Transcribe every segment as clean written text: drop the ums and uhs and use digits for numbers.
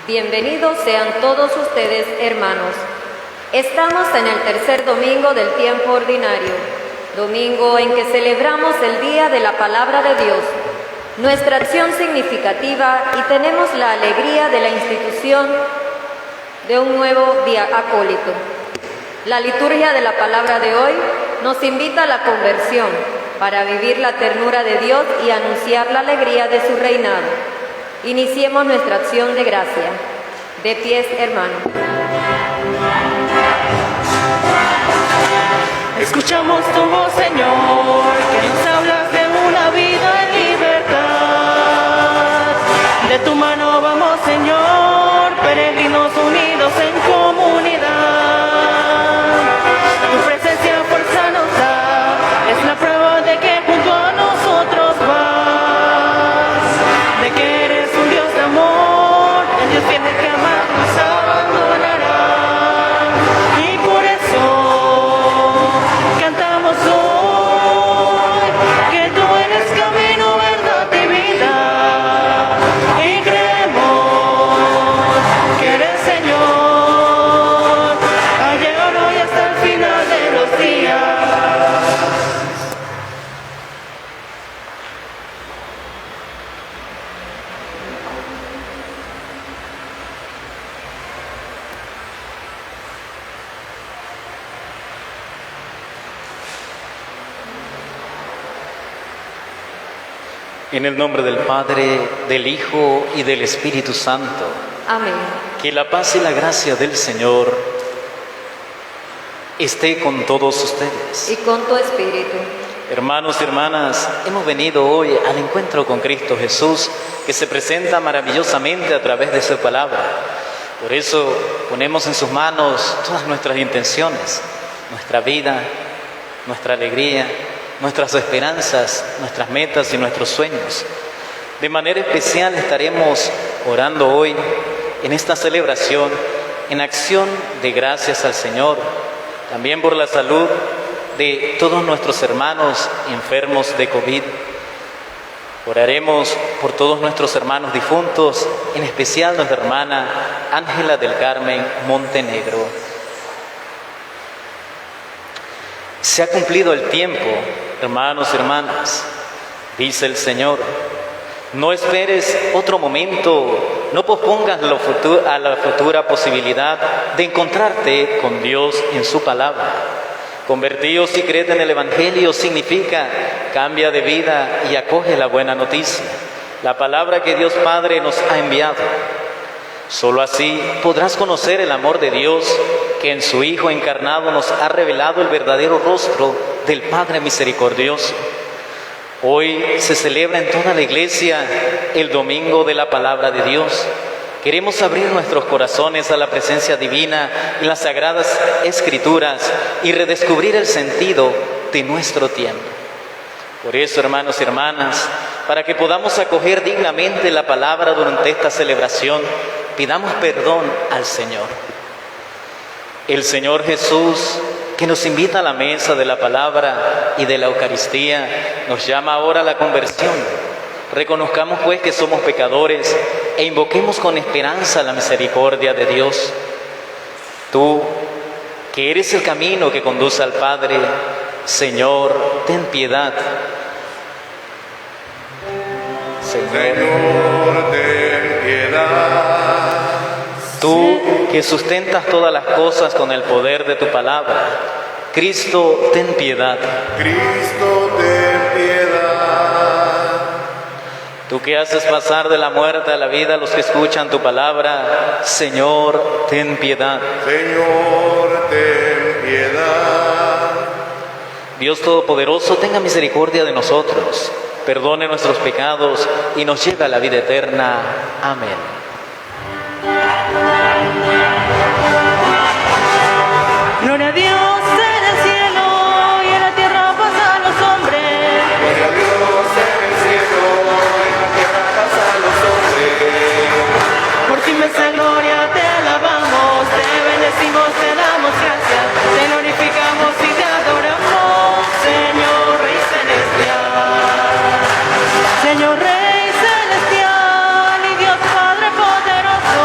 Bienvenidos sean todos ustedes, hermanos. Estamos en el tercer domingo del tiempo ordinario, domingo en que celebramos el Día de la Palabra de Dios, nuestra acción significativa, y tenemos la alegría de la institución de un nuevo día acólito. La liturgia de la palabra de hoy nos invita a la conversión para vivir la ternura de Dios y anunciar la alegría de su reinado. Iniciemos nuestra acción de gracia. De pies, hermanos. Escuchamos tu voz, Señor, que nos hablas de una vida en libertad. De tu mano vamos, Señor, peregrinos unidos en comunidad. Tu presencia fuerza nos da, es la prueba de que junto a nosotros vas, de que eres un Dios de amor, el Dios fiel que jamás nos abandonará. Y por eso cantamos hoy que tú eres camino, verdad y vida, y creemos que eres Señor, ayer, hoy y hasta el final de los días. En el nombre del Padre, del Hijo y del Espíritu Santo. Amén. Que la paz y la gracia del Señor esté con todos ustedes. Y con tu espíritu. Hermanos y hermanas, hemos venido hoy al encuentro con Cristo Jesús, que se presenta maravillosamente a través de su palabra. Por eso ponemos en sus manos todas nuestras intenciones, nuestra vida, nuestra alegría, nuestras esperanzas, nuestras metas y nuestros sueños. De manera especial estaremos orando hoy en esta celebración en acción de gracias al Señor, también por la salud de todos nuestros hermanos enfermos de COVID. Oraremos por todos nuestros hermanos difuntos, en especial nuestra hermana Ángela del Carmen Montenegro. Se ha cumplido el tiempo, hermanos y hermanas, dice el Señor. No esperes otro momento, no pospongas a la futura posibilidad de encontrarte con Dios en su palabra. Convertíos y creed en el Evangelio significa cambia de vida y acoge la buena noticia, la palabra que Dios Padre nos ha enviado. Solo así podrás conocer el amor de Dios, que en su Hijo encarnado nos ha revelado el verdadero rostro del Padre misericordioso. Hoy se celebra en toda la Iglesia el Domingo de la Palabra de Dios. Queremos abrir nuestros corazones a la presencia divina en las Sagradas Escrituras y redescubrir el sentido de nuestro tiempo. Por eso, hermanos y hermanas, para que podamos acoger dignamente la palabra durante esta celebración, pidamos perdón al Señor. El Señor Jesús, que nos invita a la mesa de la palabra y de la Eucaristía, nos llama ahora a la conversión. Reconozcamos pues que somos pecadores e invoquemos con esperanza la misericordia de Dios. Tú, que eres el camino que conduce al Padre, Señor, ten piedad. Señor, ten piedad. Tú, que sustentas todas las cosas con el poder de tu palabra, Cristo, ten piedad. Cristo, ten piedad. Tú que haces pasar de la muerte a la vida a los que escuchan tu palabra, Señor, ten piedad. Señor, ten piedad. Dios Todopoderoso, tenga misericordia de nosotros, perdone nuestros pecados y nos lleve a la vida eterna. Amén. Gloria a Dios en el cielo y en la tierra paz a los hombres. Gloria a Dios en el cielo y en la tierra paz a los hombres. Por tu inmensa gloria te alabamos, te bendecimos, te damos gracias, te glorificamos y te adoramos, Señor Rey Celestial. Señor Rey Celestial y Dios Padre poderoso,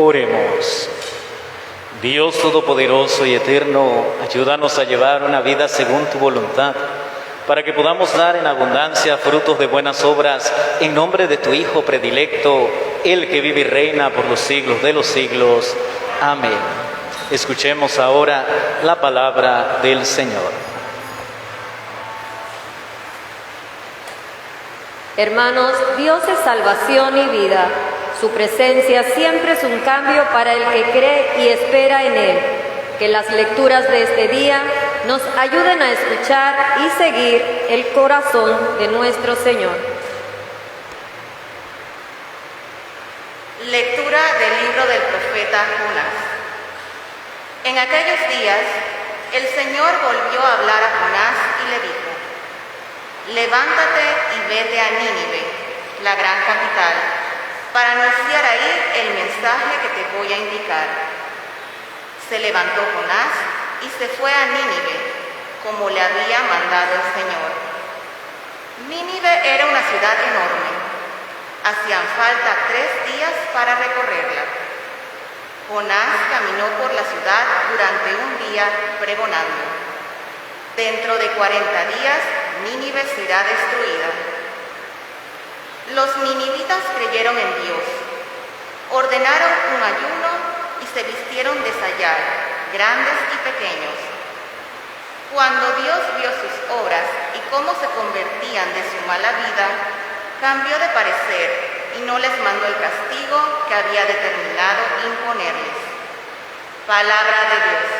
Oremos. Dios Todopoderoso y Eterno, ayúdanos a llevar una vida según tu voluntad, para que podamos dar en abundancia frutos de buenas obras, en nombre de tu Hijo predilecto, el que vive y reina por los siglos de los siglos. Amén. Escuchemos ahora la palabra del Señor. Hermanos, Dios es salvación y vida. Su presencia siempre es un cambio para el que cree y espera en Él. Que las lecturas de este día nos ayuden a escuchar y seguir el corazón de nuestro Señor. Lectura del libro del profeta Jonás. En aquellos días, el Señor volvió a hablar a Jonás y le dijo: levántate y vete a Nínive, la gran capital, para anunciar ahí el mensaje que te voy a indicar. Se levantó Jonás y se fue a Nínive, como le había mandado el Señor. Nínive era una ciudad enorme. Hacían falta 3 días para recorrerla. Jonás caminó por la ciudad durante un día pregonando: dentro de 40 días Nínive será destruida. Los ninivitas creyeron en Dios, ordenaron un ayuno y se vistieron de sayal, grandes y pequeños. Cuando Dios vio sus obras y cómo se convertían de su mala vida, cambió de parecer y no les mandó el castigo que había determinado imponerles. Palabra de Dios.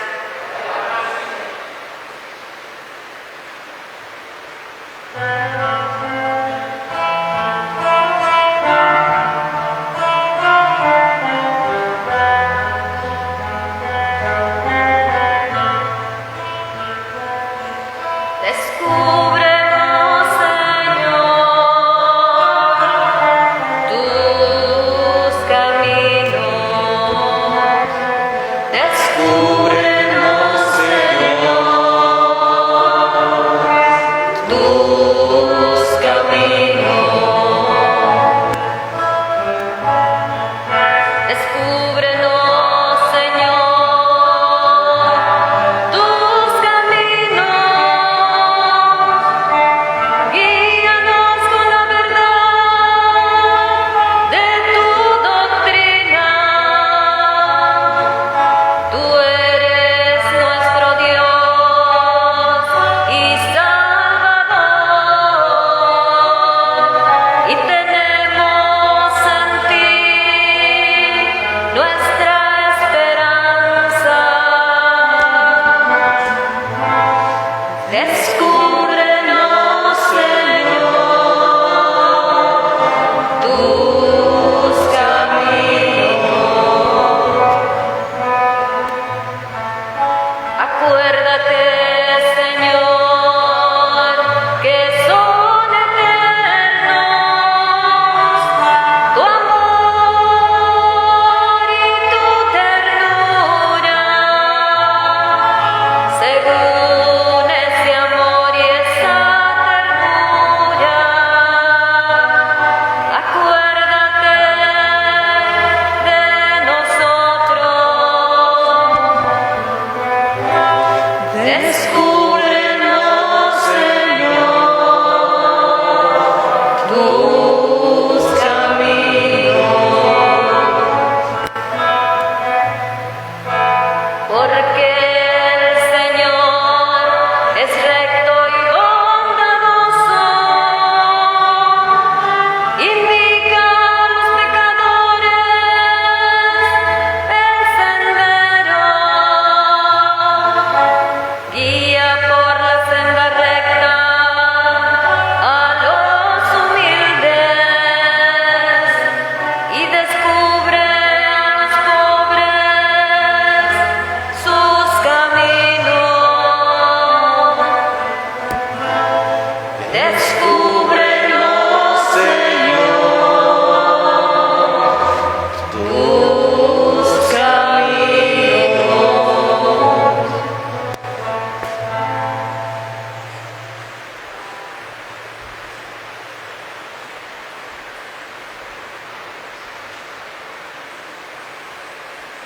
Descúbrenos, Señor, tus caminos. Descúbrenos, Señor, tus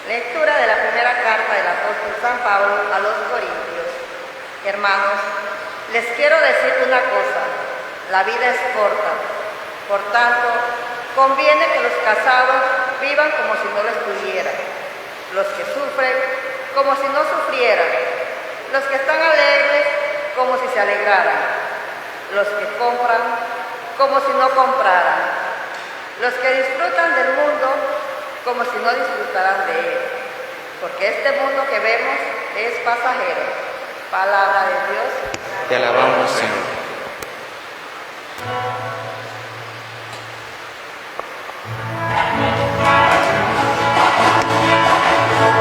Lectura de la primera carta del apóstol San Pablo a los Corintios. Hermanos, les quiero decir una cosa, la vida es corta, por tanto, conviene que los casados vivan como si no lo estuvieran, los que sufren como si no sufrieran, los que están alegres como si se alegraran, los que compran como si no compraran, los que disfrutan del mundo como si no disfrutaran de él, porque este mundo que vemos es pasajero. Palabra de Dios. Te alabamos, Señor.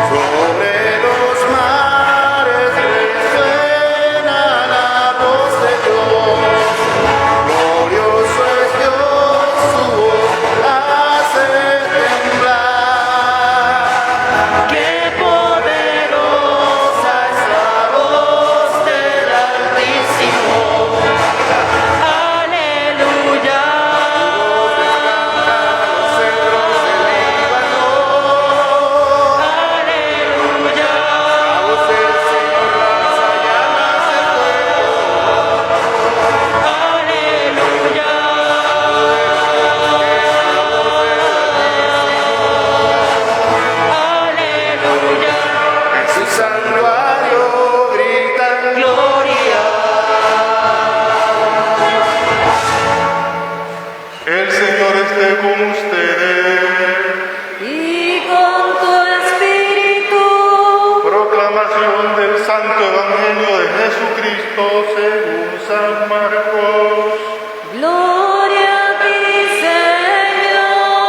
Sobre los mares resuena la voz de Dios, glorioso es Dios, su voz hace temblar. Qué poderosa es la voz del Altísimo. Aleluya. Los cedros del Líbano. Aleluya. La voz del Señor lanza llamas del fuego. Aleluya. Aleluya. En su santuario gritan gloria. El Señor esté con ustedes. Y con tu espíritu. Proclamación del Santo Evangelio de Jesucristo según San Marcos. Gloria a ti, Señor.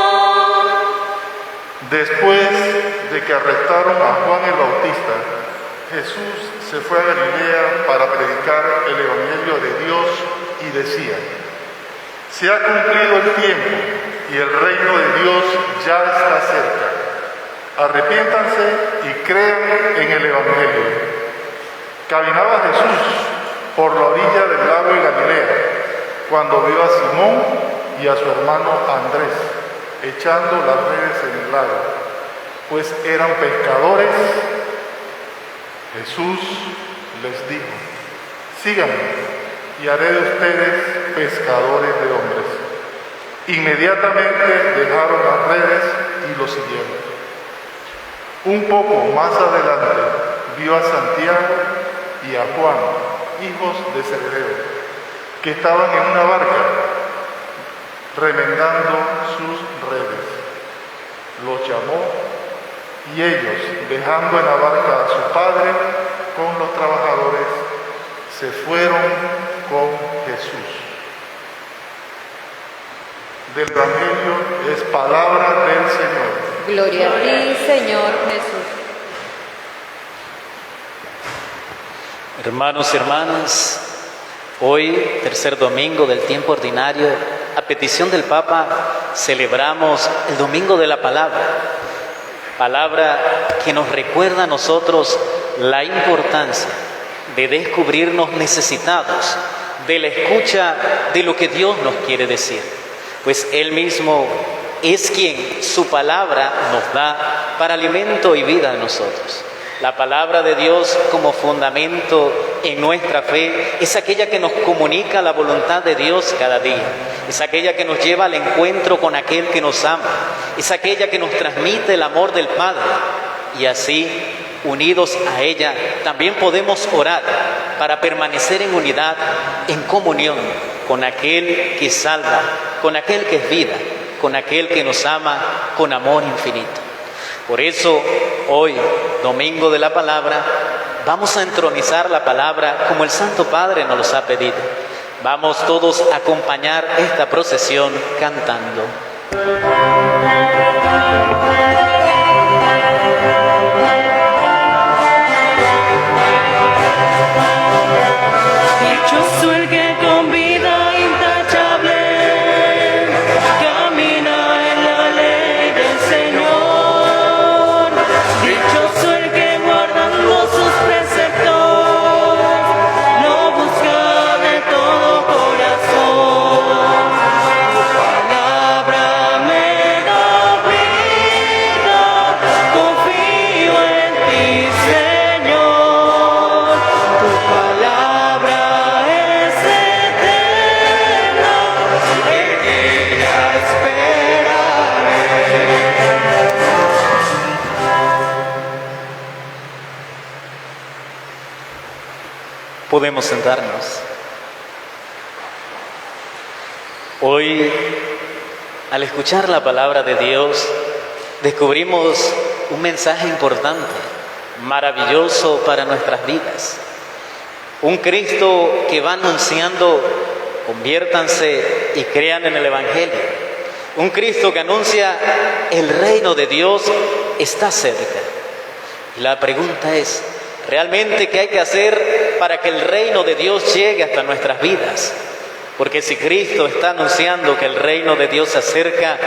Después de que arrestaron a Juan el Bautista, Jesús se fue a Galilea para predicar el Evangelio de Dios y decía: se ha cumplido el tiempo y el reino de Dios ya está cerca. Arrepiéntanse y crean en el Evangelio. Caminaba Jesús por la orilla del lago de Galilea cuando vio a Simón y a su hermano Andrés echando las redes en el lago, pues eran pescadores. Jesús les dijo: síganme y haré de ustedes pescadores de hombres. Inmediatamente dejaron las redes y lo siguieron. Un poco más adelante vio a Santiago y a Juan, hijos de Zebedeo, que estaban en una barca remendando sus redes. Los llamó y ellos, dejando en la barca a su padre con los trabajadores, se fueron con Jesús. Del Evangelio es palabra del Señor. Gloria a ti, Señor Jesús. Hermanos y hermanas, hoy, tercer domingo del tiempo ordinario, a petición del Papa, celebramos el Domingo de la Palabra. Palabra que nos recuerda a nosotros la importancia de descubrirnos necesitados de la escucha de lo que Dios nos quiere decir. Pues Él mismo es quien su palabra nos da para alimento y vida de nosotros. La palabra de Dios como fundamento en nuestra fe es aquella que nos comunica la voluntad de Dios cada día. Es aquella que nos lleva al encuentro con aquel que nos ama. Es aquella que nos transmite el amor del Padre. Y así, unidos a ella, también podemos orar para permanecer en unidad, en comunión con aquel que salva, con aquel que es vida, con aquel que nos ama con amor infinito. Por eso, hoy, Domingo de la Palabra, vamos a entronizar la palabra como el Santo Padre nos los ha pedido. Vamos todos a acompañar esta procesión cantando. Dichoso el que con vida intachable camina en la ley del Señor. Dichoso el que guardando sus preceptos lo busca de todo corazón. Tu palabra me da vida. Podemos sentarnos. Hoy, al escuchar la palabra de Dios, descubrimos un mensaje importante, maravilloso para nuestras vidas. Un Cristo que va anunciando: conviértanse y crean en el Evangelio. Un Cristo que anuncia: el reino de Dios está cerca. Y la pregunta es: ¿realmente qué hay que hacer para que el reino de Dios llegue hasta nuestras vidas? Porque si Cristo está anunciando que el reino de Dios se acerca,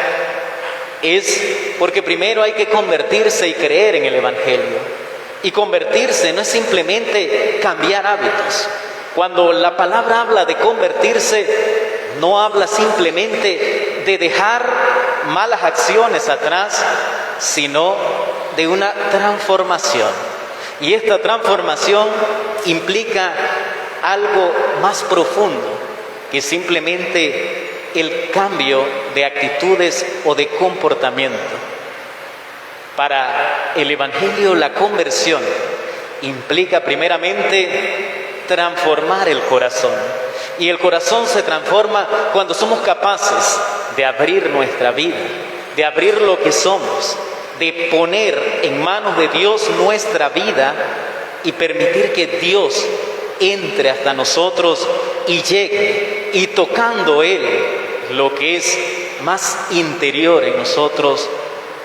es porque primero hay que convertirse y creer en el Evangelio. Y convertirse no es simplemente cambiar hábitos. Cuando la palabra habla de convertirse, no habla simplemente de dejar malas acciones atrás, sino de una transformación. Y esta transformación implica algo más profundo que simplemente el cambio de actitudes o de comportamiento. Para el Evangelio, la conversión implica primeramente transformar el corazón. Y el corazón se transforma cuando somos capaces de abrir nuestra vida, de abrir lo que somos, de poner en manos de Dios nuestra vida y permitir que Dios entre hasta nosotros y llegue, y tocando Él lo que es más interior en nosotros,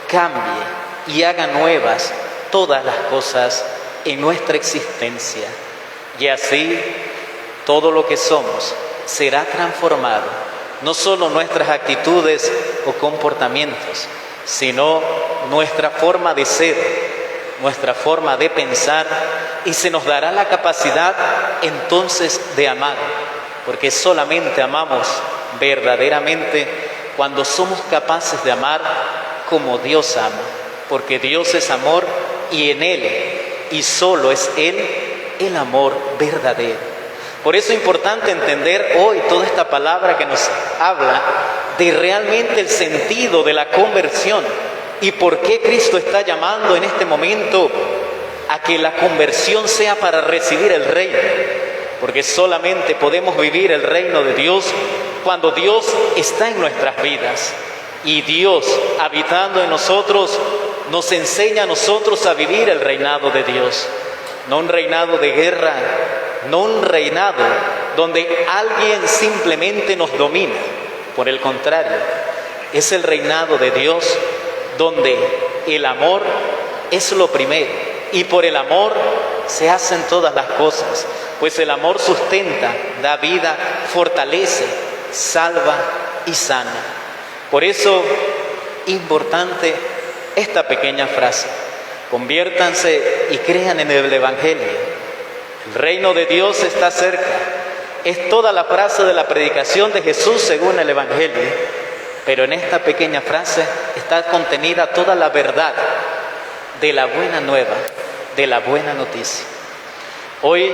cambie y haga nuevas todas las cosas en nuestra existencia. Y así todo lo que somos será transformado, no solo nuestras actitudes o comportamientos, sino nuestra forma de ser, nuestra forma de pensar, y se nos dará la capacidad entonces de amar, porque solamente amamos verdaderamente cuando somos capaces de amar como Dios ama, porque Dios es amor y en Él, y solo es Él, el amor verdadero. Por eso es importante entender hoy toda esta palabra que nos habla de realmente el sentido de la conversión y por qué Cristo está llamando en este momento a que la conversión sea para recibir el reino. Porque solamente podemos vivir el reino de Dios cuando Dios está en nuestras vidas. Y Dios, habitando en nosotros, nos enseña a nosotros a vivir el reinado de Dios. No un reinado de guerra, no un reinado donde alguien simplemente nos domina. Por el contrario, es el reinado de Dios donde el amor es lo primero. Y por el amor se hacen todas las cosas. Pues el amor sustenta, da vida, fortalece, salva y sana. Por eso, importante esta pequeña frase: conviértanse y crean en el Evangelio. El reino de Dios está cerca. Es toda la frase de la predicación de Jesús según el Evangelio. Pero en esta pequeña frase está contenida toda la verdad de la buena nueva, de la buena noticia. Hoy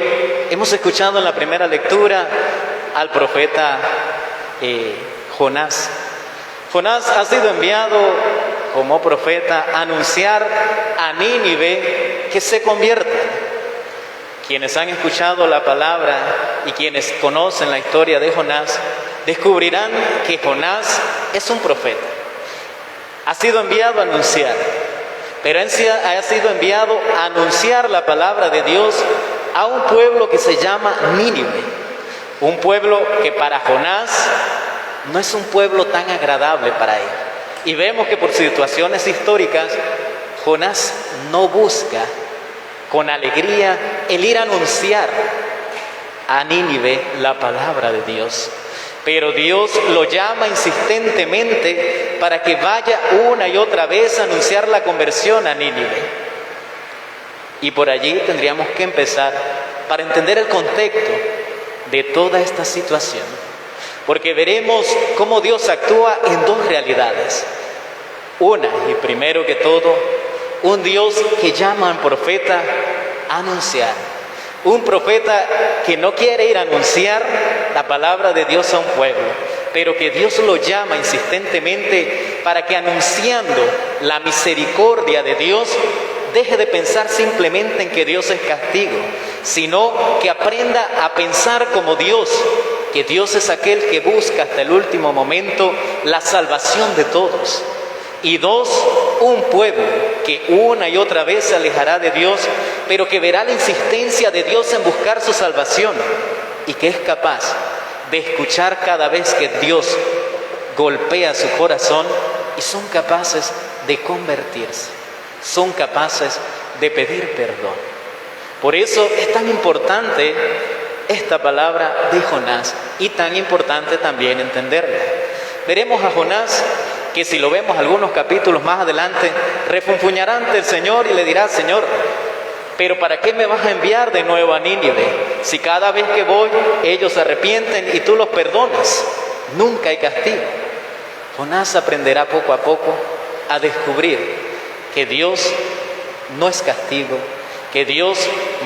hemos escuchado en la primera lectura al profeta Jonás. Jonás ha sido enviado como profeta a anunciar a Nínive que se convierta. Quienes han escuchado la palabra y quienes conocen la historia de Jonás descubrirán que Jonás es un profeta. Ha sido enviado a anunciar, pero ha sido enviado a anunciar la palabra de Dios a un pueblo que se llama Nínive. Un pueblo que para Jonás no es un pueblo tan agradable para él. Y vemos que por situaciones históricas, Jonás no busca con alegría el ir a anunciar a Nínive la palabra de Dios. Pero Dios lo llama insistentemente para que vaya una y otra vez a anunciar la conversión a Nínive. Y por allí tendríamos que empezar para entender el contexto de toda esta situación. Porque veremos cómo Dios actúa en dos realidades. Una, y primero que todo, un Dios que llama a un profeta a anunciar. Un profeta que no quiere ir a anunciar la palabra de Dios a un pueblo, pero que Dios lo llama insistentemente para que anunciando la misericordia de Dios, deje de pensar simplemente en que Dios es castigo, sino que aprenda a pensar como Dios, que Dios es aquel que busca hasta el último momento la salvación de todos. Y dos, un pueblo que una y otra vez se alejará de Dios, pero que verá la insistencia de Dios en buscar su salvación y que es capaz de escuchar cada vez que Dios golpea su corazón y son capaces de convertirse, son capaces de pedir perdón. Por eso es tan importante esta palabra de Jonás y tan importante también entenderla. Veremos a Jonás que, si lo vemos algunos capítulos más adelante, refunfuñará ante el Señor y le dirá: Señor, pero ¿para qué me vas a enviar de nuevo a Nínive? Si cada vez que voy ellos se arrepienten y tú los perdonas, nunca hay castigo. Jonás aprenderá poco a poco a descubrir que Dios no es castigo, que Dios,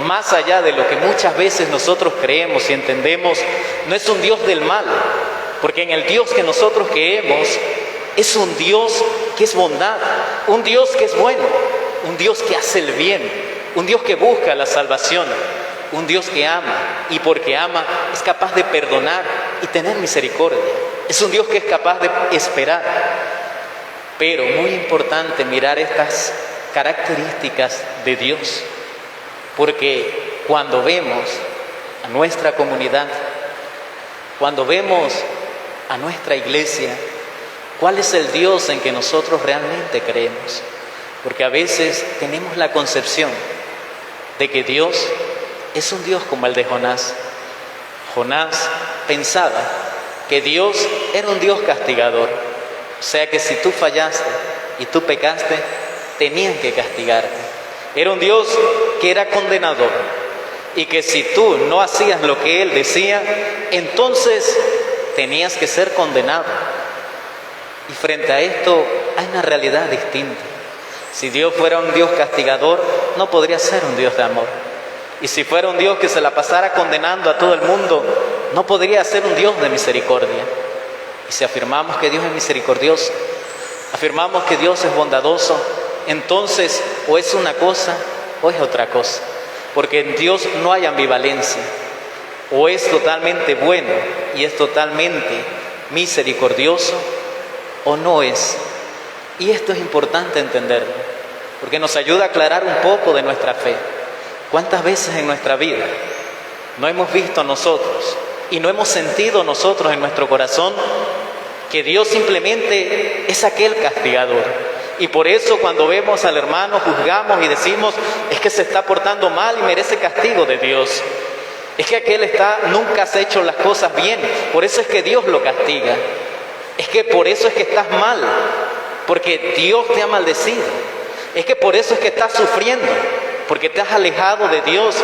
más allá de lo que muchas veces nosotros creemos y entendemos, no es un Dios del mal, porque en el Dios que nosotros creemos es un Dios que es bondad, un Dios que es bueno, un Dios que hace el bien, un Dios que busca la salvación, un Dios que ama, y porque ama es capaz de perdonar y tener misericordia. Es un Dios que es capaz de esperar. Pero muy importante mirar estas características de Dios, porque cuando vemos a nuestra comunidad, cuando vemos a nuestra iglesia, ¿cuál es el Dios en que nosotros realmente creemos? Porque a veces tenemos la concepción de que Dios es un Dios como el de Jonás. Jonás pensaba que Dios era un Dios castigador, o sea que si tú fallaste y tú pecaste, tenían que castigarte. Era un Dios que era condenador y que si tú no hacías lo que Él decía, entonces tenías que ser condenado. Y frente a esto hay una realidad distinta. Si Dios fuera un Dios castigador, no podría ser un Dios de amor. Y si fuera un Dios que se la pasara condenando a todo el mundo, no podría ser un Dios de misericordia. Y si afirmamos que Dios es misericordioso, afirmamos que Dios es bondadoso, entonces o es una cosa o es otra cosa. Porque en Dios no hay ambivalencia. O es totalmente bueno y es totalmente misericordioso, o no es. Y esto es importante entenderlo, porque nos ayuda a aclarar un poco de nuestra fe. ¿Cuántas veces en nuestra vida no hemos visto nosotros y no hemos sentido nosotros en nuestro corazón que Dios simplemente es aquel castigador? Y por eso cuando vemos al hermano juzgamos y decimos: es que se está portando mal y merece castigo de Dios. Es que aquel nunca has hecho las cosas bien, por eso es que Dios lo castiga. Es que por eso es que estás mal, porque Dios te ha maldecido. Es que por eso es que estás sufriendo, porque te has alejado de Dios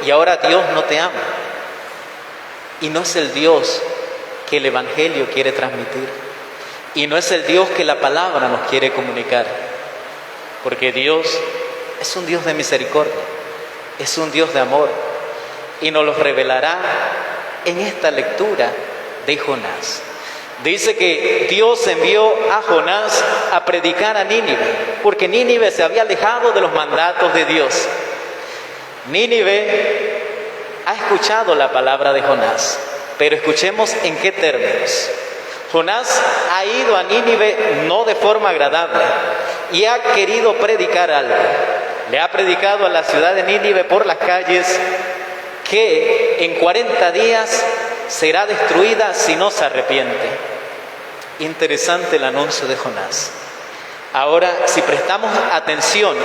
y ahora Dios no te ama. Y no es el Dios que el Evangelio quiere transmitir. Y no es el Dios que la palabra nos quiere comunicar. Porque Dios es un Dios de misericordia, es un Dios de amor. Y nos lo revelará en esta lectura de Jonás. Dice que Dios envió a Jonás a predicar a Nínive, porque Nínive se había alejado de los mandatos de Dios. Nínive ha escuchado la palabra de Jonás, pero escuchemos en qué términos. Jonás ha ido a Nínive no de forma agradable y ha querido predicar algo. Le ha predicado a la ciudad de Nínive por las calles que en 40 días será destruida si no se arrepiente. Interesante el anuncio de Jonás. Ahora, si prestamos atención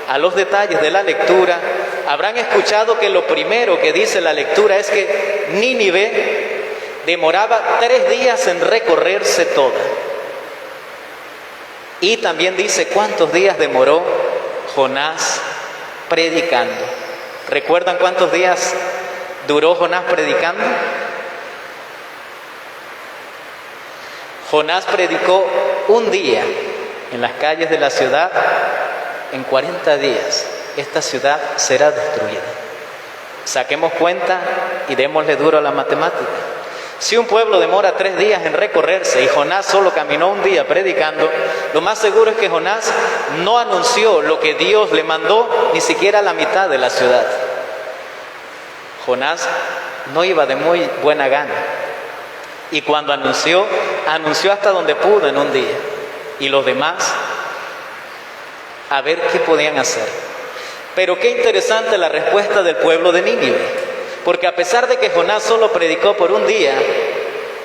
a los detalles de la lectura, habrán escuchado que lo primero que dice la lectura es que Nínive demoraba 3 días en recorrerse toda. Y también dice cuántos días demoró Jonás predicando. ¿Recuerdan cuántos días duró Jonás predicando? Jonás predicó un día en las calles de la ciudad. En 40 días esta ciudad será destruida. Saquemos cuenta y démosle duro a la matemática. Si un pueblo demora 3 días en recorrerse y Jonás solo caminó un día predicando, lo más seguro es que Jonás no anunció lo que Dios le mandó ni siquiera a la mitad de la ciudad. Jonás no iba de muy buena gana. Y cuando anunció hasta donde pudo en un día. Y los demás, a ver qué podían hacer. Pero qué interesante la respuesta del pueblo de Nínive. Porque a pesar de que Jonás solo predicó por un día,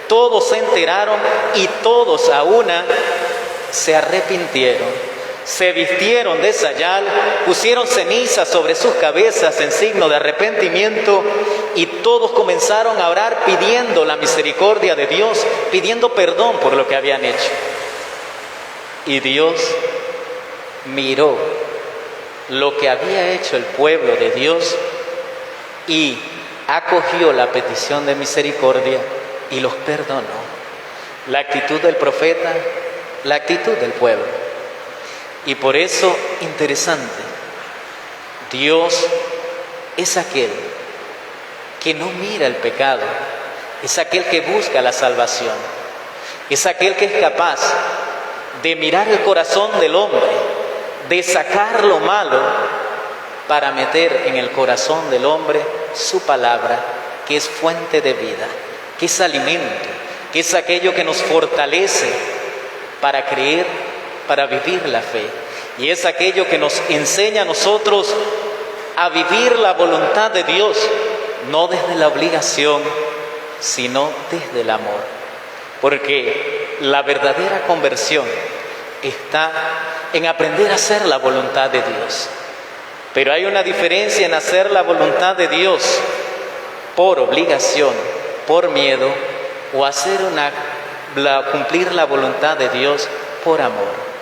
todos se enteraron y todos a una se arrepintieron. Se vistieron de sayal, pusieron ceniza sobre sus cabezas en signo de arrepentimiento y todos comenzaron a orar pidiendo la misericordia de Dios, pidiendo perdón por lo que habían hecho. Y Dios miró lo que había hecho el pueblo de Dios y acogió la petición de misericordia y los perdonó. La actitud del profeta, la actitud del pueblo. Y por eso, interesante, Dios es aquel que no mira el pecado, es aquel que busca la salvación, es aquel que es capaz de mirar el corazón del hombre, de sacar lo malo para meter en el corazón del hombre su palabra, que es fuente de vida, que es alimento, que es aquello que nos fortalece para creer, para vivir la fe. Y es aquello que nos enseña a nosotros a vivir la voluntad de Dios, no desde la obligación, sino desde el amor. Porque la verdadera conversión está en aprender a hacer la voluntad de Dios. Pero hay una diferencia en hacer la voluntad de Dios por obligación, por miedo, o hacer cumplir la voluntad de Dios por amor.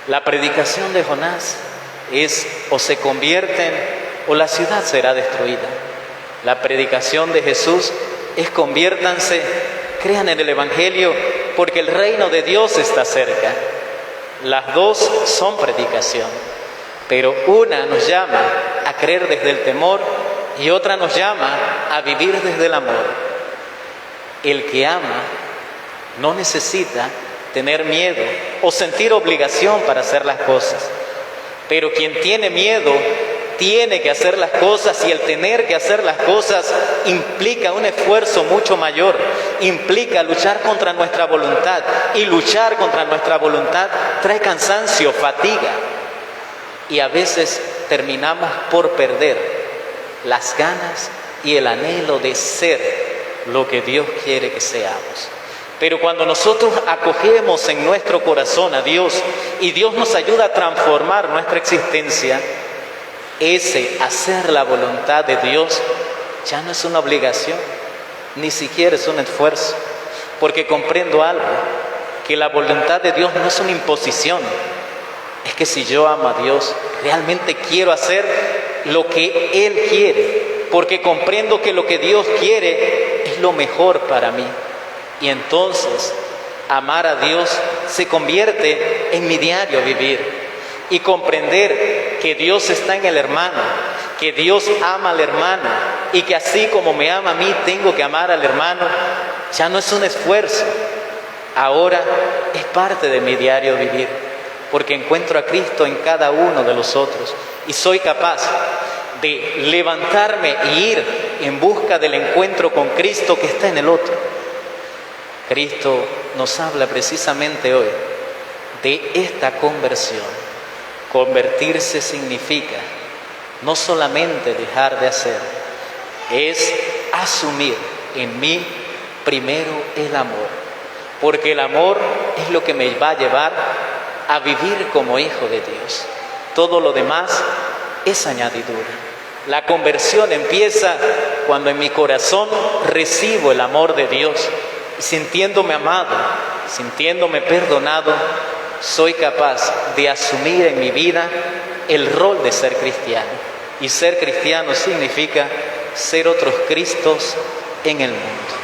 La predicación de Jonás es: o se convierten o la ciudad será destruida. La predicación de Jesús es: conviértanse, crean en el Evangelio, porque el reino de Dios está cerca. Las dos son predicación, pero una nos llama a creer desde el temor y otra nos llama a vivir desde el amor. El que ama no necesita tener miedo o sentir obligación para hacer las cosas, pero quien tiene miedo tiene que hacer las cosas, y el tener que hacer las cosas implica un esfuerzo mucho mayor, implica luchar contra nuestra voluntad, y luchar contra nuestra voluntad trae cansancio, fatiga, y a veces terminamos por perder las ganas y el anhelo de ser lo que Dios quiere que seamos. Pero cuando nosotros acogemos en nuestro corazón a Dios y Dios nos ayuda a transformar nuestra existencia, ese hacer la voluntad de Dios ya no es una obligación, ni siquiera es un esfuerzo, porque comprendo algo, que la voluntad de Dios no es una imposición. Es que si yo amo a Dios, realmente quiero hacer lo que Él quiere, porque comprendo que lo que Dios quiere es lo mejor para mí. Y entonces, amar a Dios se convierte en mi diario vivir. Y comprender que Dios está en el hermano, que Dios ama al hermano, y que así como me ama a mí, tengo que amar al hermano, ya no es un esfuerzo. Ahora es parte de mi diario vivir, porque encuentro a Cristo en cada uno de los otros. Y soy capaz de levantarme e ir en busca del encuentro con Cristo que está en el otro. Cristo nos habla precisamente hoy de esta conversión. Convertirse significa no solamente dejar de hacer, es asumir en mí primero el amor, porque el amor es lo que me va a llevar a vivir como hijo de Dios. Todo lo demás es añadidura. La conversión empieza cuando en mi corazón recibo el amor de Dios. Sintiéndome amado, sintiéndome perdonado, soy capaz de asumir en mi vida el rol de ser cristiano. Y ser cristiano significa ser otros Cristos en el mundo.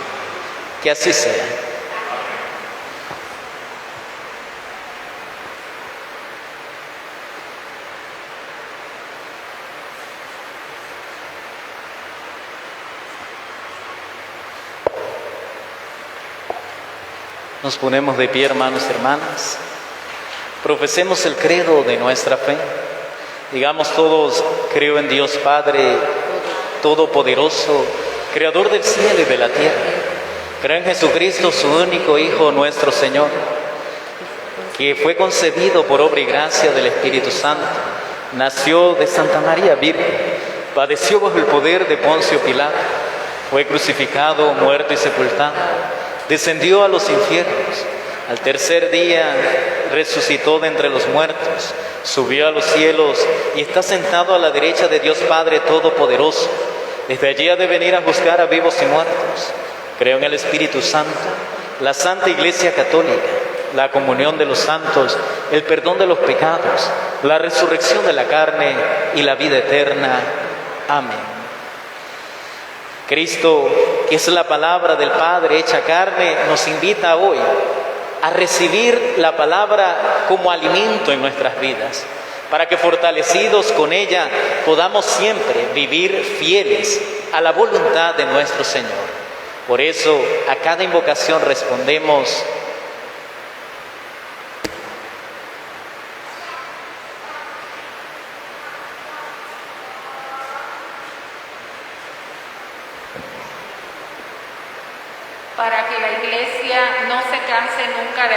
Que así sea. Nos ponemos de pie, hermanos y hermanas. Profesemos el credo de nuestra fe. Digamos todos: creo en Dios Padre todopoderoso, creador del cielo y de la tierra. Creo en Jesucristo, su único Hijo, nuestro Señor, que fue concebido por obra y gracia del Espíritu Santo, nació de Santa María Virgen, padeció bajo el poder de Poncio Pilato, fue crucificado, muerto y sepultado, descendió a los infiernos, al tercer día resucitó de entre los muertos, subió a los cielos y está sentado a la derecha de Dios Padre Todopoderoso. Desde allí ha de venir a juzgar a vivos y muertos. Creo en el Espíritu Santo, la Santa Iglesia Católica, la comunión de los santos, el perdón de los pecados, la resurrección de la carne y la vida eterna. Amén. Cristo, que es la palabra del Padre hecha carne, nos invita hoy a recibir la palabra como alimento en nuestras vidas, para que fortalecidos con ella podamos siempre vivir fieles a la voluntad de nuestro Señor. Por eso, a cada invocación respondemos: para que la Iglesia no se canse nunca de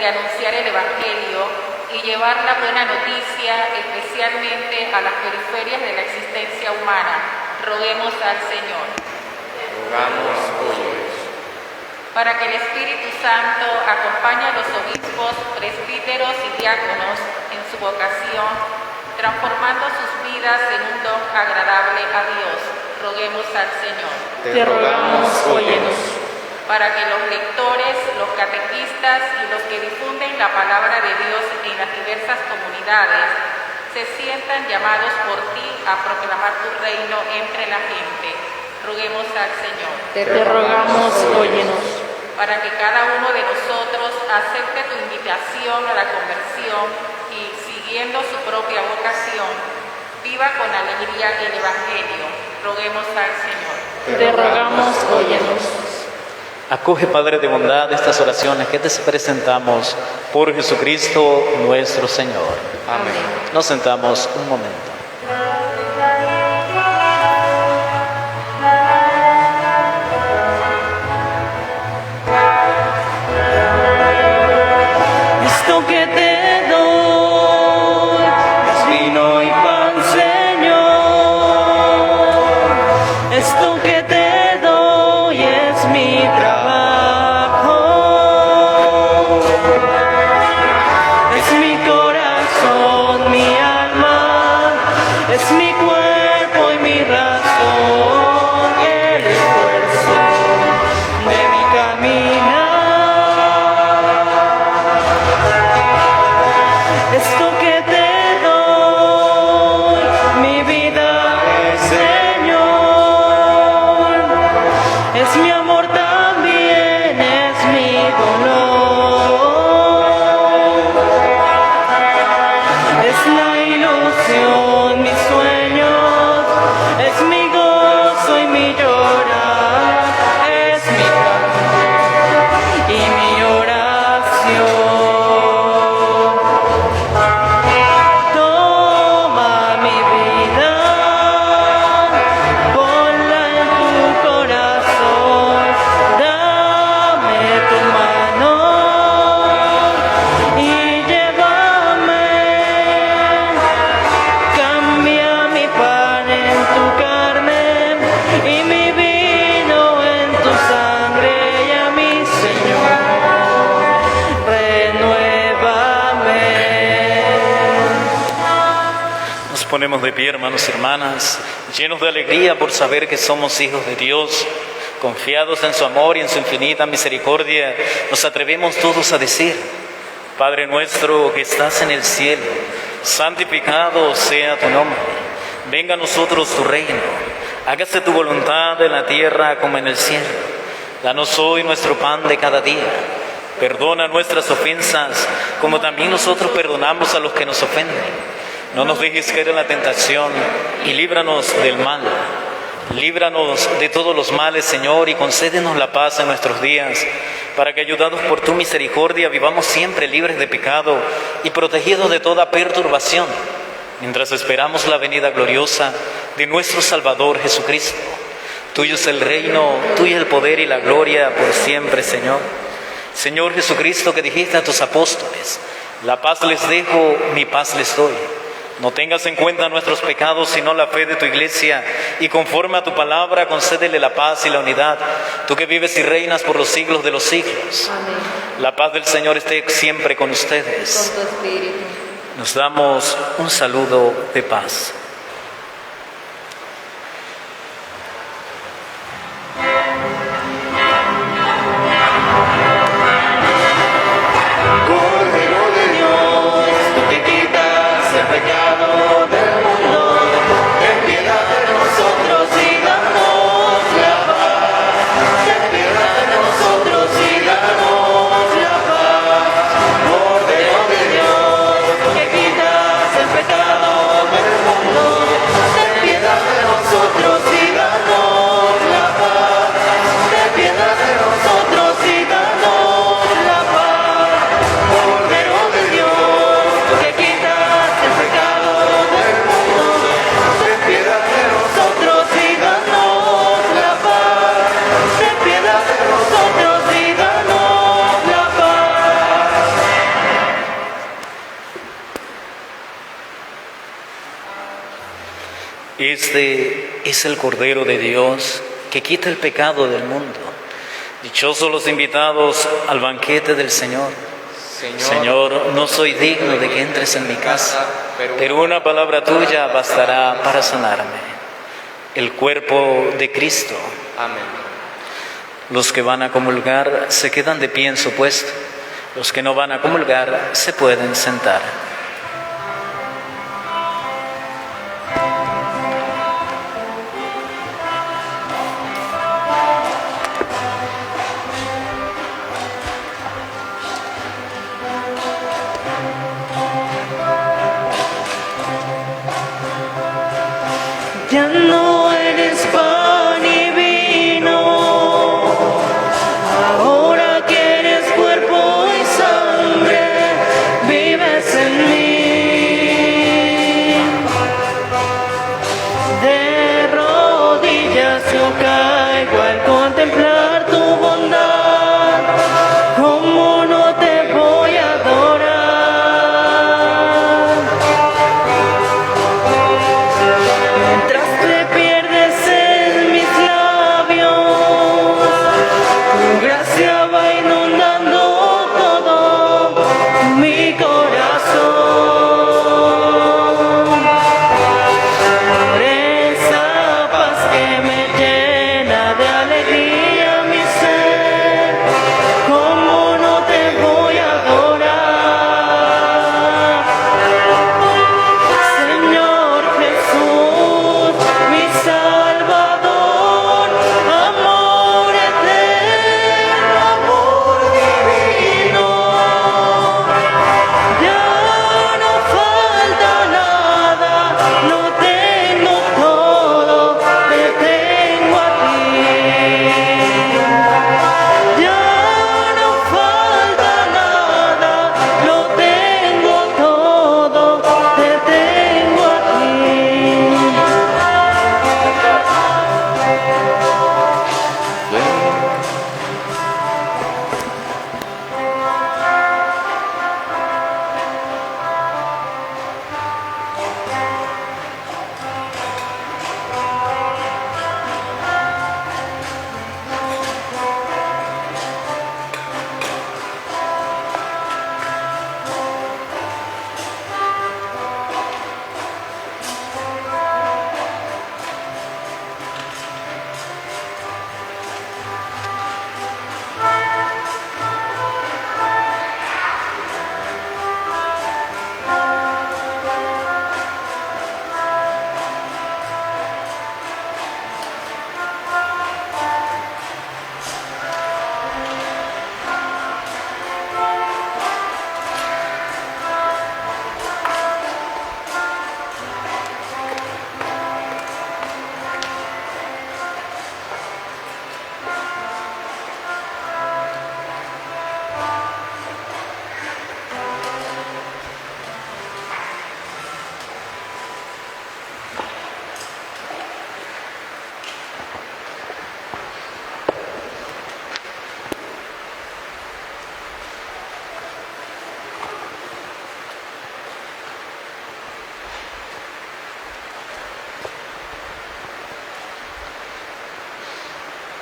anunciar el Evangelio y llevar la buena noticia especialmente a las periferias de la existencia humana. Roguemos al Señor. Rogamos hoy. Para que el Espíritu Santo acompañe a los obispos, presbíteros y diáconos en su vocación, transformando sus vidas en un don agradable a Dios. Roguemos al Señor. Te rogamos, óyenos. Para que los lectores, los catequistas y los que difunden la palabra de Dios en las diversas comunidades se sientan llamados por ti a proclamar tu reino entre la gente. Roguemos al Señor. Te rogamos, óyenos. Para que cada uno de nosotros acepte tu invitación a la conversión y, siguiendo su propia vocación, viva con alegría el Evangelio. Roguemos al Señor. Te rogamos, óyenos. acoge, Padre de bondad, estas oraciones que te presentamos por Jesucristo nuestro Señor. Amén. Nos sentamos un momento. Esto que te doy es vino y pan, Señor. Esto que te doy es mi trabajo. Es mi corazón, mi alma, es mi cuerpo y mi razón, el esfuerzo de mi caminar. Esto que te doy, mi vida, Señor, es mi amor también, es mi dolor, es la ilusión, mis sueños, es mi gozo y mi llorar, es mi canto y mi oración. Toma mi vida, ponla en tu corazón, dame tu mano y llévame. Cambia mi pan en tu carne y mi vino en tu sangre, y a mi Señor, renuévame. Nos ponemos de pie, hermanos y hermanas, llenos de alegría por saber que somos hijos de Dios. Confiados en su amor y en su infinita misericordia, nos atrevemos todos a decir: Padre nuestro que estás en el cielo, santificado sea tu nombre. Venga a nosotros tu reino. Hágase tu voluntad en la tierra como en el cielo. Danos hoy nuestro pan de cada día. Perdona nuestras ofensas, como también nosotros perdonamos a los que nos ofenden. No nos dejes caer en la tentación y líbranos del mal. Líbranos de todos los males, Señor, y concédenos la paz en nuestros días, para que, ayudados por tu misericordia, vivamos siempre libres de pecado y protegidos de toda perturbación, mientras esperamos la venida gloriosa de nuestro Salvador Jesucristo. Tuyo es el reino, tuyo el poder y la gloria por siempre, Señor. Señor Jesucristo, que dijiste a tus apóstoles: la paz les dejo, mi paz les doy. No tengas en cuenta nuestros pecados, sino la fe de tu iglesia, y conforme a tu palabra, concédele la paz y la unidad, tú que vives y reinas por los siglos de los siglos. Amén. La paz del Señor esté siempre con ustedes. Con tu espíritu. Nos damos un saludo de paz. Cordero de Dios, tú que quitas el pecado del mundo, ten piedad de nosotros y danos la paz. Ten piedad de nosotros y danos la paz. Cordero de Dios, tú que quitas el pecado del mundo, ten piedad de nosotros y danos la paz. Ten piedad de nosotros y danos la paz. Cordero de Dios, tú que quitas el pecado del mundo, ten piedad de nosotros y danos la paz. Ten piedad de nosotros y danos la paz. Este es el Cordero de Dios que quita el pecado del mundo. Dichosos los invitados al banquete del Señor. Señor, no soy digno de que entres en mi casa, pero una palabra tuya bastará para sanarme. El cuerpo de Cristo. Amén. Los que van a comulgar se quedan de pie en su puesto. Los que no van a comulgar se pueden sentar. Ya no eres pan y vino, ahora que eres cuerpo y sangre, vives en mí. De rodillas yo caigo al contemplar tu bondad, ¿cómo no te voy a adorar? Mientras te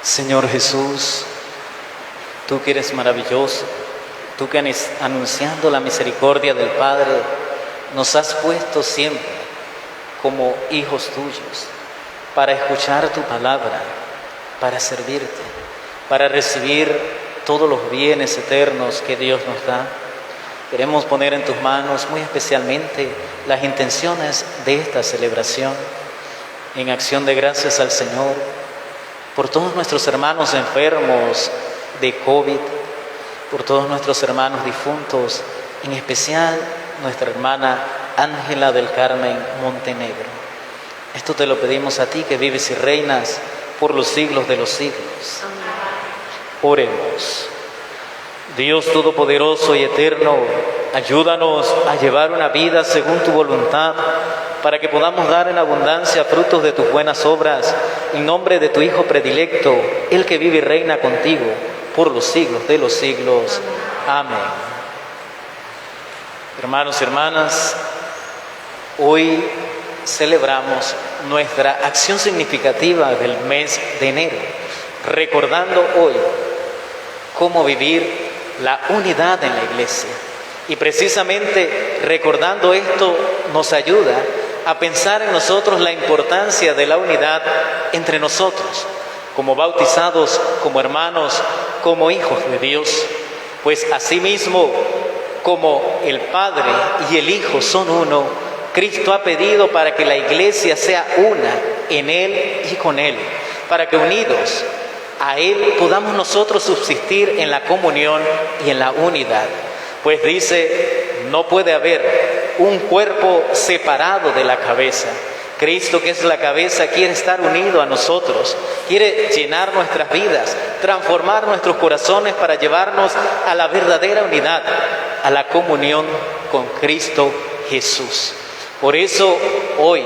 Señor Jesús, tú que eres maravilloso, tú que anunciando la misericordia del Padre, nos has puesto siempre como hijos tuyos para escuchar tu palabra, para servirte, para recibir todos los bienes eternos que Dios nos da. Queremos poner en tus manos muy especialmente las intenciones de esta celebración, en acción de gracias al Señor por todos nuestros hermanos enfermos de COVID, por todos nuestros hermanos difuntos, en especial nuestra hermana Ángela del Carmen Montenegro. Esto te lo pedimos a ti que vives y reinas por los siglos de los siglos. Oremos. Dios Todopoderoso y Eterno, ayúdanos a llevar una vida según tu voluntad, para que podamos dar en abundancia frutos de tus buenas obras, en nombre de tu Hijo predilecto, el que vive y reina contigo por los siglos de los siglos. Amén. Hermanos y hermanas, hoy celebramos nuestra acción significativa del mes de enero, recordando hoy cómo vivir la unidad en la iglesia. Y precisamente recordando esto nos ayuda a pensar en nosotros la importancia de la unidad entre nosotros, como bautizados, como hermanos, como hijos de Dios. Pues asimismo, como el Padre y el Hijo son uno, Cristo ha pedido para que la iglesia sea una en Él y con Él, para que unidos a Él podamos nosotros subsistir en la comunión y en la unidad. Pues dice, no puede haber un cuerpo separado de la cabeza. Cristo, que es la cabeza, quiere estar unido a nosotros, quiere llenar nuestras vidas, transformar nuestros corazones para llevarnos a la verdadera unidad, a la comunión con Cristo Jesús. Por eso hoy,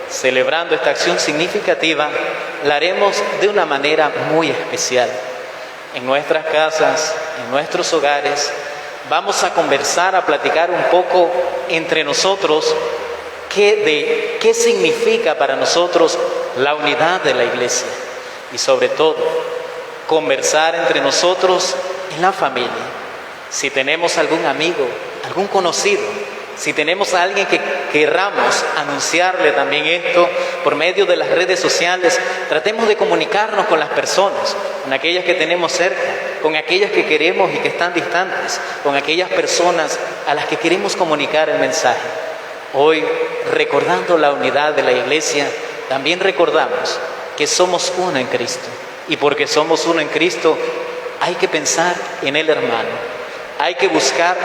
celebrando esta acción significativa, la haremos de una manera muy especial. En nuestras casas, en nuestros hogares, vamos a conversar, a platicar un poco entre nosotros qué significa para nosotros la unidad de la iglesia. Y sobre todo, conversar entre nosotros en la familia. Si tenemos algún amigo, algún conocido, si tenemos a alguien que querramos anunciarle también esto por medio de las redes sociales, tratemos de comunicarnos con las personas, con aquellas que tenemos cerca, con aquellas que queremos y que están distantes, con aquellas personas a las que queremos comunicar el mensaje. Hoy, recordando la unidad de la iglesia, también recordamos que somos uno en Cristo. Y porque somos uno en Cristo, hay que pensar en el hermano, hay que buscar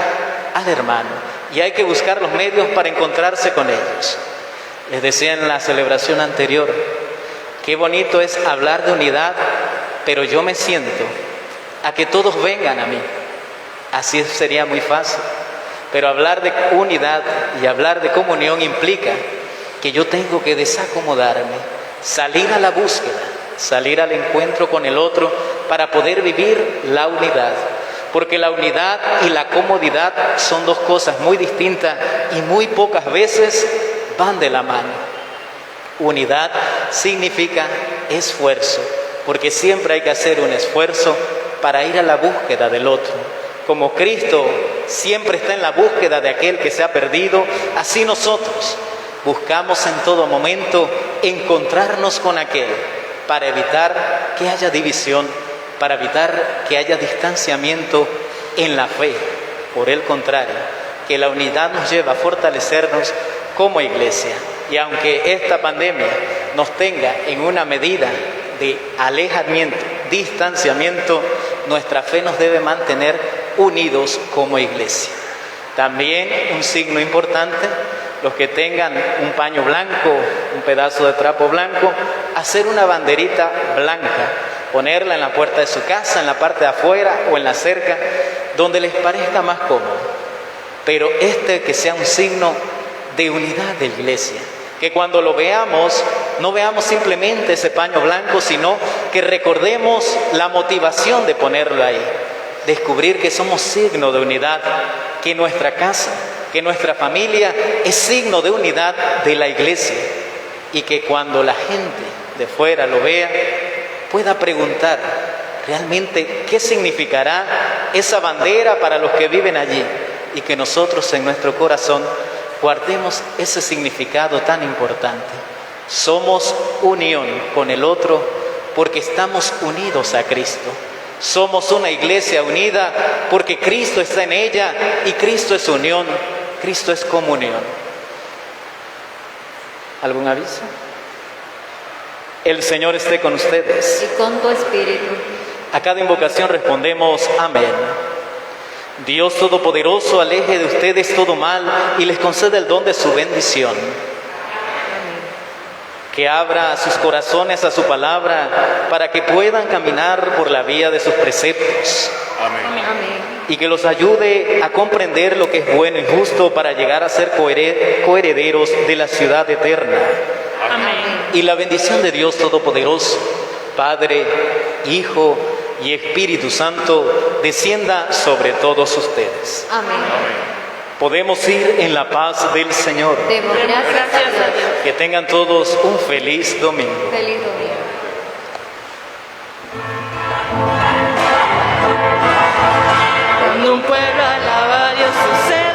al hermano. Y hay que buscar los medios para encontrarse con ellos. Les decía en la celebración anterior, qué bonito es hablar de unidad, pero yo me siento a que todos vengan a mí. Así sería muy fácil. Pero hablar de unidad y hablar de comunión implica que yo tengo que desacomodarme, salir a la búsqueda, salir al encuentro con el otro para poder vivir la unidad. Porque la unidad y la comodidad son dos cosas muy distintas y muy pocas veces van de la mano. Unidad significa esfuerzo, porque siempre hay que hacer un esfuerzo para ir a la búsqueda del otro. Como Cristo siempre está en la búsqueda de aquel que se ha perdido, así nosotros buscamos en todo momento encontrarnos con aquel para evitar que haya división, para evitar que haya distanciamiento en la fe. Por el contrario, que la unidad nos lleva a fortalecernos como iglesia. Y aunque esta pandemia nos tenga en una medida de alejamiento, distanciamiento, nuestra fe nos debe mantener unidos como iglesia. También un signo importante, los que tengan un paño blanco, un pedazo de trapo blanco, hacer una banderita blanca, ponerla en la puerta de su casa, en la parte de afuera o en la cerca, donde les parezca más cómodo. Pero que sea un signo de unidad de la iglesia. Que cuando lo veamos, no veamos simplemente ese paño blanco, sino que recordemos la motivación de ponerlo ahí. Descubrir que somos signo de unidad, que nuestra casa, que nuestra familia es signo de unidad de la iglesia. Y que cuando la gente de fuera lo vea, pueda preguntar realmente qué significará esa bandera para los que viven allí y que nosotros en nuestro corazón guardemos ese significado tan importante. Somos unión con el otro porque estamos unidos a Cristo. Somos una iglesia unida porque Cristo está en ella y Cristo es unión, Cristo es comunión. ¿Algún aviso? El Señor esté con ustedes. Y con tu espíritu. A cada invocación respondemos amén. Dios Todopoderoso aleje de ustedes todo mal y les conceda el don de su bendición. Que abra sus corazones a su palabra para que puedan caminar por la vía de sus preceptos. Amén. Amén. Y que los ayude a comprender lo que es bueno y justo para llegar a ser coherederos de la ciudad eterna. Amén. Y la bendición de Dios Todopoderoso, Padre, Hijo y Espíritu Santo, descienda sobre todos ustedes. Amén. Podemos ir en la paz del Señor. Demos gracias a Dios. Que tengan todos un feliz domingo. Feliz domingo. Cuando un pueblo alaba a Dios sucede.